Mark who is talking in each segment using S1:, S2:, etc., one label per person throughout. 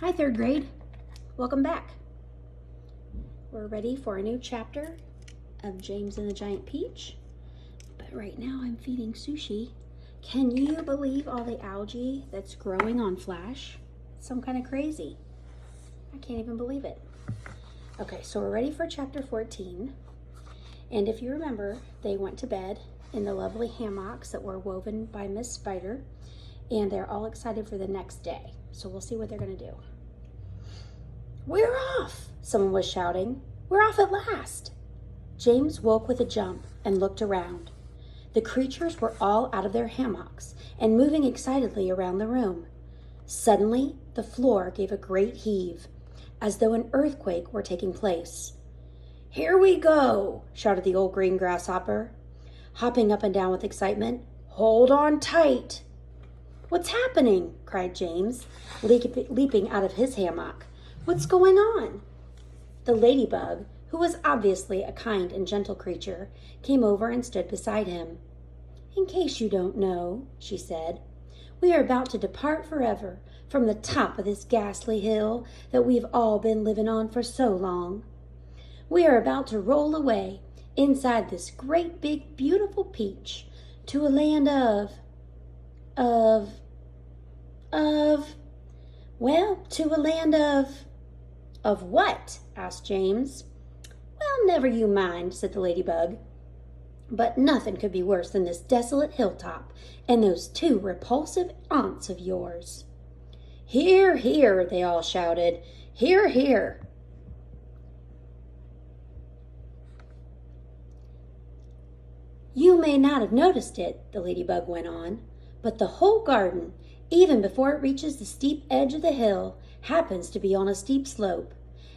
S1: Hi, third grade. Welcome back. We're ready for a new chapter of James and the Giant Peach. But right now I'm feeding Sushi. Can you believe all the algae that's growing on Flash? It's some kind of crazy. I can't even believe it. Okay, so we're ready for chapter 14. And if you remember, they went to bed in the lovely hammocks that were woven by Miss Spider. And they're all excited for the next day. So we'll see what they're going to do. "We're off!" someone was shouting. "We're off at last!" James woke with a jump and looked around. The creatures were all out of their hammocks and moving excitedly around the room. Suddenly, the floor gave a great heave, as though an earthquake were taking place. "Here we go!" shouted the old green grasshopper, hopping up and down with excitement. "Hold on tight!" "What's happening?" cried James, leaping out of his hammock. "What's going on?" The ladybug, who was obviously a kind and gentle creature, came over and stood beside him. "In case you don't know," she said, "we are about to depart forever from the top of this ghastly hill that we've all been living on for so long. We are about to roll away inside this great big beautiful peach to a land to a land of... "Of what?" asked James. "Well, never you mind," said the ladybug. "But nothing could be worse than this desolate hilltop and those two repulsive aunts of yours." "Hear, hear," they all shouted. "Hear, hear." "You may not have noticed it," the ladybug went on, "but the whole garden, even before it reaches the steep edge of the hill, happens to be on a steep slope,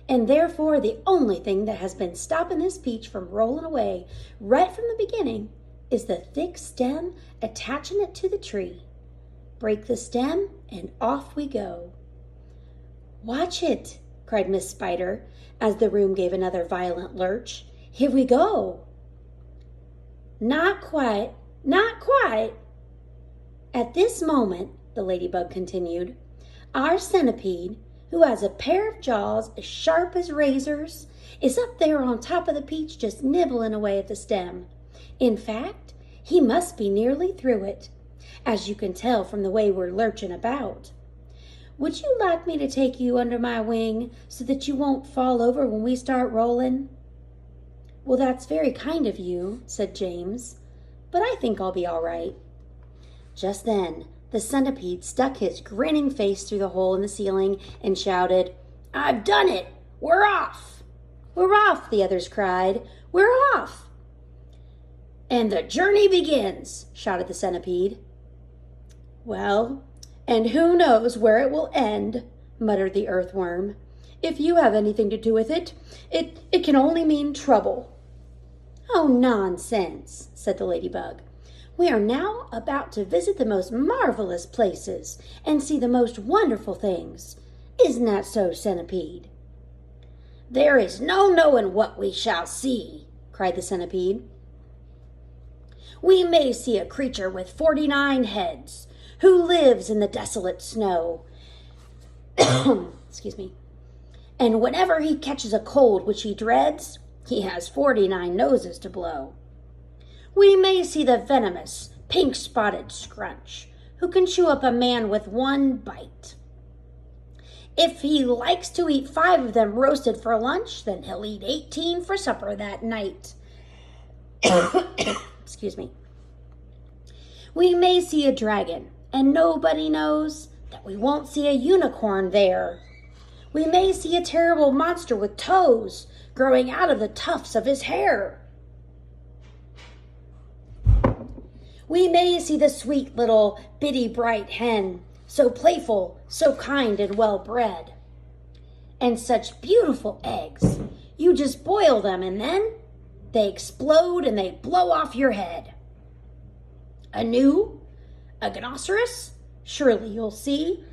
S1: and therefore the only thing that has been stopping this peach from rolling away right from the beginning is the thick stem attaching it to the tree. Break the stem and off we go." "Watch it!" cried Miss Spider, as the room gave another violent lurch. "Here we go!" Not quite. At this moment," the ladybug continued, "our centipede, who has a pair of jaws as sharp as razors, is up there on top of the peach just nibbling away at the stem. In fact, he must be nearly through it, as you can tell from the way we're lurching about. Would you like me to take you under my wing so that you won't fall over when we start rolling?" "Well, that's very kind of you," said James, "but I think I'll be all right." Just then, the centipede stuck his grinning face through the hole in the ceiling and shouted, "I've done it! We're off!" "We're off!" the others cried. "We're off!" "And the journey begins!" shouted the centipede. "Well, and who knows where it will end?" muttered the earthworm. "If you have anything to do with it, it can only mean trouble." "Oh, nonsense," said the ladybug. "We are now about to visit the most marvelous places and see the most wonderful things. Isn't that so, centipede?" "There is no knowing what we shall see," cried the centipede. "We may see a creature with 49 heads who lives in the desolate snow. Excuse me. And whenever he catches a cold which he dreads, he has 49 noses to blow. We may see the venomous, pink-spotted scrunch, who can chew up a man with one bite. If he likes to eat 5 of them roasted for lunch, then he'll eat 18 for supper that night." Excuse me. "We may see a dragon, and nobody knows that we won't see a unicorn there. We may see a terrible monster with toes growing out of the tufts of his hair. We may see the sweet little bitty bright hen, so playful, so kind and well-bred. And such beautiful eggs. You just boil them and then they explode and they blow off your head. A rhinoceros, surely you'll see.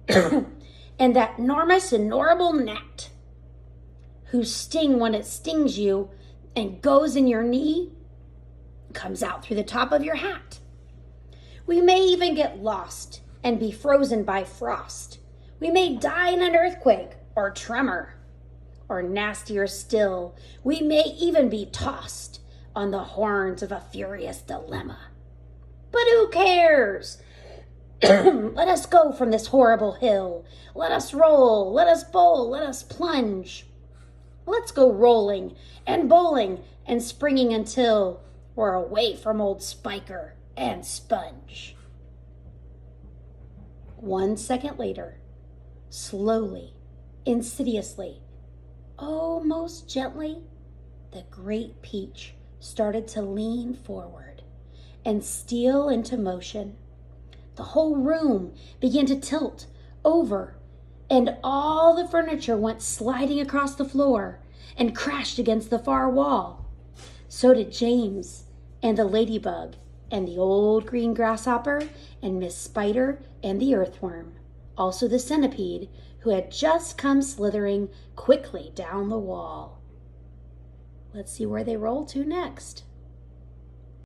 S1: And that enormous and horrible gnat, whose sting when it stings you and goes in your knee, comes out through the top of your hat. We may even get lost and be frozen by frost, We may die in an earthquake or tremor. Or nastier still, we may even be tossed on the horns of a furious dilemma. But who cares? Let us go from this horrible hill. Let us roll, let us bowl, let us plunge. Let's go rolling and bowling and springing until we're away from old Spiker and Sponge. 1 second later, slowly, insidiously, almost gently, the great Peach started to lean forward and steal into motion. The whole room began to tilt over, and all the furniture went sliding across the floor and crashed against the far wall. So did James and the ladybug and the old green grasshopper and Miss Spider and the earthworm, also the centipede, who had just come slithering quickly down the wall. Let's see where they roll to next.